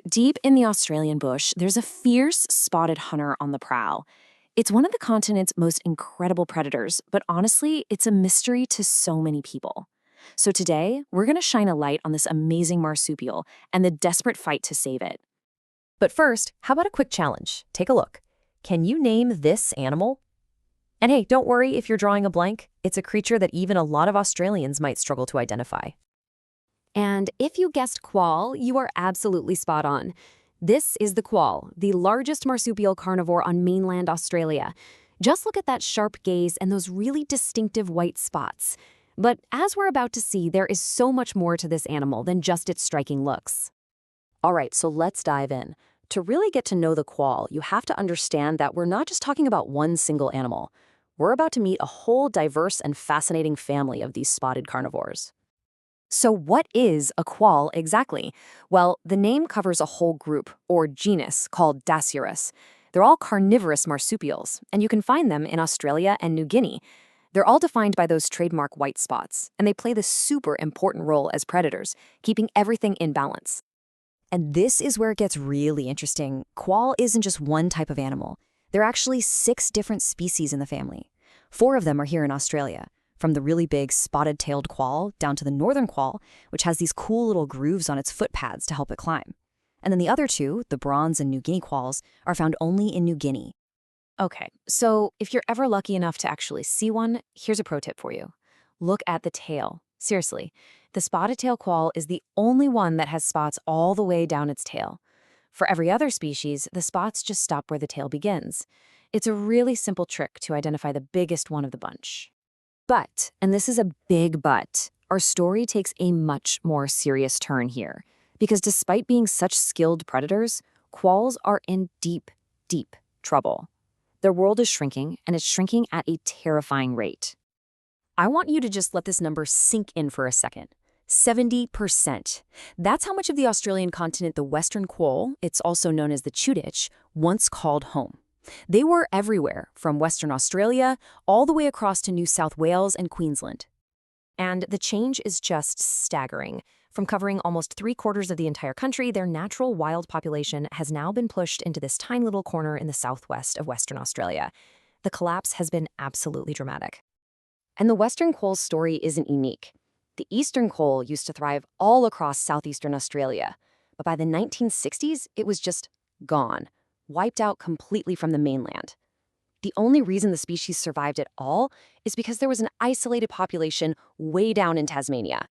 Deep in the Australian bush, there's a fierce spotted hunter on the prowl. It's one of the continent's most incredible predators, but honestly, it's a mystery to so many people. So today, we're going to shine a light on this amazing marsupial and the desperate fight to save it. But first, how about a quick challenge? Take a look. Can you name this animal? And hey, don't worry if you're drawing a blank. It's a creature that even a lot of Australians might struggle to identify. And if you guessed quoll, you are absolutely spot on. This is the quoll, the largest marsupial carnivore on mainland Australia. Just look at that sharp gaze and those really distinctive white spots. But as we're about to see, there is so much more to this animal than just its striking looks. All right, so let's dive in. To really get to know the quoll, you have to understand that we're not just talking about one single animal. We're about to meet a whole diverse and fascinating family of these spotted carnivores. So what is a quoll exactly? Well, the name covers a whole group, or genus, called Dasyurus. They're all carnivorous marsupials, and you can find them in Australia and New Guinea. They're all defined by those trademark white spots, and they play this super important role as predators, keeping everything in balance. And this is where it gets really interesting. Quoll isn't just one type of animal. There are actually 6 different species in the family. 4 of them are here in Australia, from the really big spotted-tailed quoll down to the northern quoll, which has these cool little grooves on its foot pads to help it climb. And then the other 2, the bronze and New Guinea quolls, are found only in New Guinea. Okay, so if you're ever lucky enough to actually see one, here's a pro tip for you. Look at the tail. Seriously, the spotted tail quoll is the only one that has spots all the way down its tail. For every other species, the spots just stop where the tail begins. It's a really simple trick to identify the biggest one of the bunch. But, and this is a big but, our story takes a much more serious turn here. Because despite being such skilled predators, quolls are in deep, deep trouble. Their world is shrinking, and it's shrinking at a terrifying rate. I want you to just let this number sink in for a second. 70%. That's how much of the Australian continent the western quoll, it's also known as the chuditch, once called home. They were everywhere, from Western Australia all the way across to New South Wales and Queensland. And the change is just staggering. From covering almost 3/4 of the entire country, their natural wild population has now been pushed into this tiny little corner in the southwest of Western Australia. The collapse has been absolutely dramatic. And the western quoll's story isn't unique. The eastern quoll used to thrive all across southeastern Australia, but by the 1960s, it was just gone, wiped out completely from the mainland. The only reason the species survived at all is because there was an isolated population way down in Tasmania.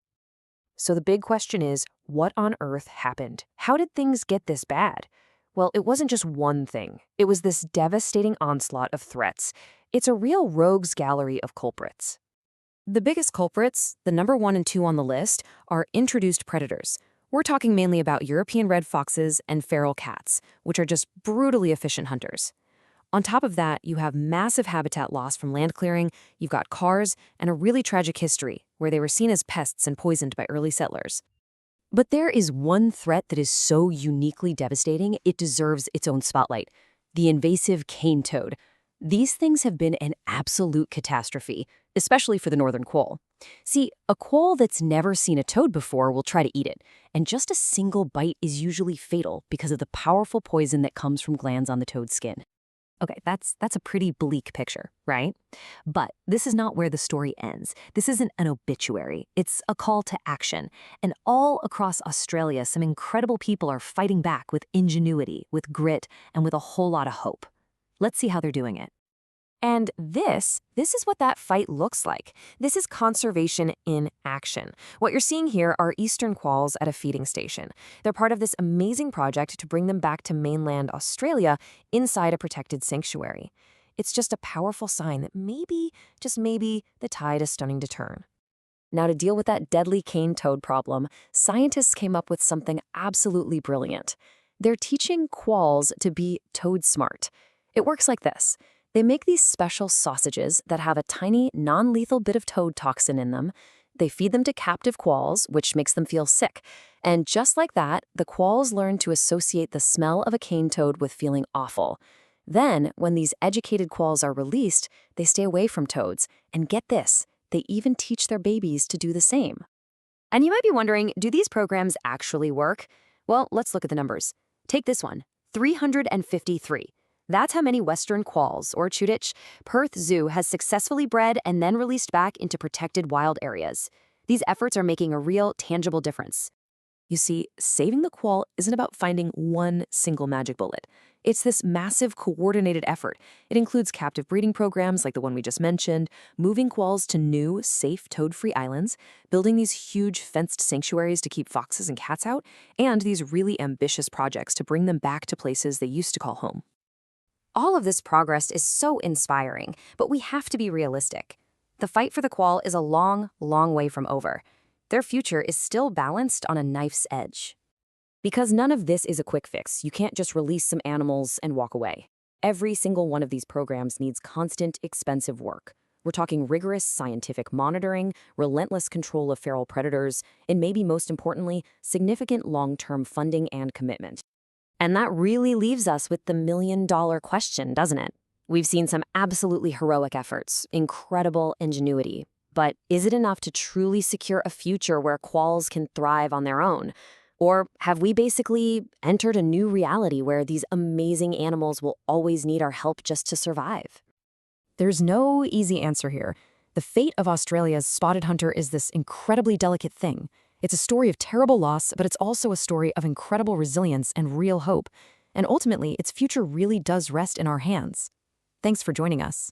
So the big question is, what on earth happened? How did things get this bad? Well, it wasn't just one thing. It was this devastating onslaught of threats. It's a real rogues gallery of culprits. The biggest culprits, the number 1 and 2 on the list, are introduced predators. We're talking mainly about European red foxes and feral cats, which are just brutally efficient hunters. On top of that, you have massive habitat loss from land clearing, you've got cars, and a really tragic history, where they were seen as pests and poisoned by early settlers. But there is one threat that is so uniquely devastating, it deserves its own spotlight: the invasive cane toad. These things have been an absolute catastrophe, especially for the northern quoll. See, a quoll that's never seen a toad before will try to eat it, and just a single bite is usually fatal because of the powerful poison that comes from glands on the toad's skin. Okay, that's a pretty bleak picture, right? But this is not where the story ends. This isn't an obituary. It's a call to action. And all across Australia, some incredible people are fighting back with ingenuity, with grit, and with a whole lot of hope. Let's see how they're doing it. And this is what that fight looks like. This is conservation in action. What you're seeing here are eastern quolls at a feeding station. They're part of this amazing project to bring them back to mainland Australia inside a protected sanctuary. It's just a powerful sign that maybe, just maybe, the tide is starting to turn. Now, to deal with that deadly cane toad problem, scientists came up with something absolutely brilliant. They're teaching quolls to be toad smart. It works like this. They make these special sausages that have a tiny, non-lethal bit of toad toxin in them. They feed them to captive quolls, which makes them feel sick. And just like that, the quolls learn to associate the smell of a cane toad with feeling awful. Then, when these educated quolls are released, they stay away from toads. And get this, they even teach their babies to do the same. And you might be wondering, do these programs actually work? Well, let's look at the numbers. Take this one, 353. That's how many western quolls, or chuditch, Perth Zoo has successfully bred and then released back into protected wild areas. These efforts are making a real, tangible difference. You see, saving the quoll isn't about finding one single magic bullet. It's this massive, coordinated effort. It includes captive breeding programs like the one we just mentioned, moving quolls to new, safe, toad-free islands, building these huge fenced sanctuaries to keep foxes and cats out, and these really ambitious projects to bring them back to places they used to call home. All of this progress is so inspiring, but we have to be realistic. The fight for the quoll is a long, long way from over. Their future is still balanced on a knife's edge. Because none of this is a quick fix. You can't just release some animals and walk away. Every single one of these programs needs constant, expensive work. We're talking rigorous scientific monitoring, relentless control of feral predators, and maybe most importantly, significant long-term funding and commitment. And that really leaves us with the million-dollar question, doesn't it? We've seen some absolutely heroic efforts, incredible ingenuity. But is it enough to truly secure a future where quolls can thrive on their own? Or have we basically entered a new reality where these amazing animals will always need our help just to survive? There's no easy answer here. The fate of Australia's spotted hunter is this incredibly delicate thing. It's a story of terrible loss, but it's also a story of incredible resilience and real hope. And ultimately, its future really does rest in our hands. Thanks for joining us.